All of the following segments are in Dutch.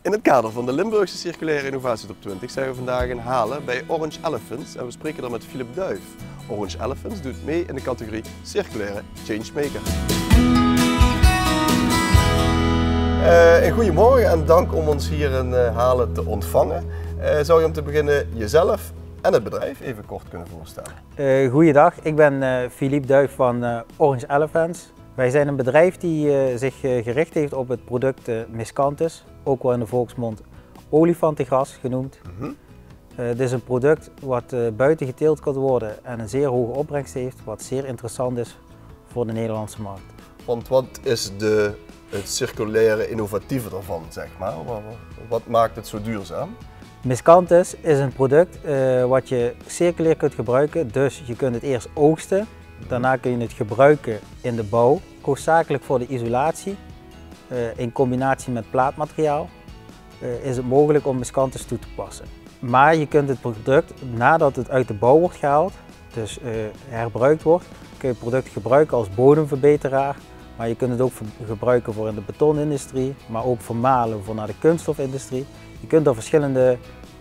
In het kader van de Limburgse Circulaire Innovatie Top 20 zijn we vandaag in Halen bij Orange Elephants en we spreken er met Philip Duif. Orange Elephants doet mee in de categorie Circulaire Changemaker. Een goedemorgen en dank om ons hier in Halen te ontvangen. Zou je om te beginnen jezelf en het bedrijf even kort kunnen voorstellen? Goeiedag, ik ben Philippe Duif van Orange Elephants. Wij zijn een bedrijf die zich gericht heeft op het product Miscanthus, ook wel in de volksmond olifantengras genoemd. Dit is een product wat buiten geteeld kan worden en een zeer hoge opbrengst heeft, wat zeer interessant is voor de Nederlandse markt. Want wat is het circulaire innovatieve ervan, zeg maar? Wat maakt het zo duurzaam? Miscanthus is een product wat je circulair kunt gebruiken, dus je kunt het eerst oogsten. Daarna kun je het gebruiken in de bouw, hoofdzakelijk voor de isolatie. In combinatie met plaatmateriaal is het mogelijk om Miscanthus toe te passen. Maar je kunt het product, nadat het uit de bouw wordt gehaald, dus herbruikt wordt, kun je het product gebruiken als bodemverbeteraar. Maar je kunt het ook gebruiken voor in de betonindustrie, maar ook voor malen voor naar de kunststofindustrie. Je kunt er verschillende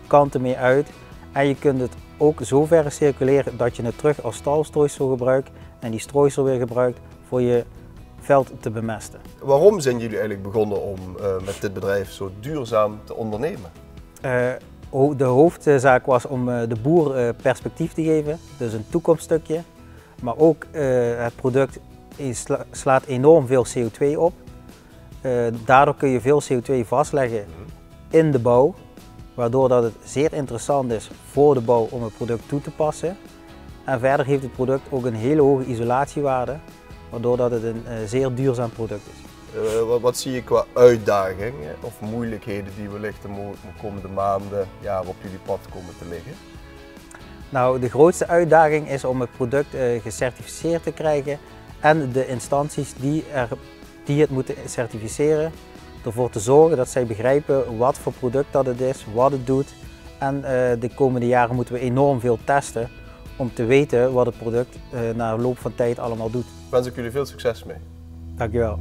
kanten mee uit en je kunt het ook zover circuleren dat je het terug als stalstrooisel gebruikt en die strooisel weer gebruikt voor je veld te bemesten. Waarom zijn jullie eigenlijk begonnen om met dit bedrijf zo duurzaam te ondernemen? De hoofdzaak was om de boer perspectief te geven, dus een toekomststukje. Maar ook het product slaat enorm veel CO2 op. Daardoor kun je veel CO2 vastleggen in de bouw, waardoor dat het zeer interessant is voor de bouw om het product toe te passen. En verder heeft het product ook een hele hoge isolatiewaarde, waardoor dat het een zeer duurzaam product is. Wat zie je qua uitdagingen of moeilijkheden die wellicht de komende maanden, jaren op jullie pad komen te liggen? Nou, de grootste uitdaging is om het product gecertificeerd te krijgen en de instanties die het moeten certificeren, ervoor te zorgen dat zij begrijpen wat voor product dat het is, wat het doet. En de komende jaren moeten we enorm veel testen om te weten wat het product na loop van tijd allemaal doet. Wens ik jullie veel succes mee. Dankjewel.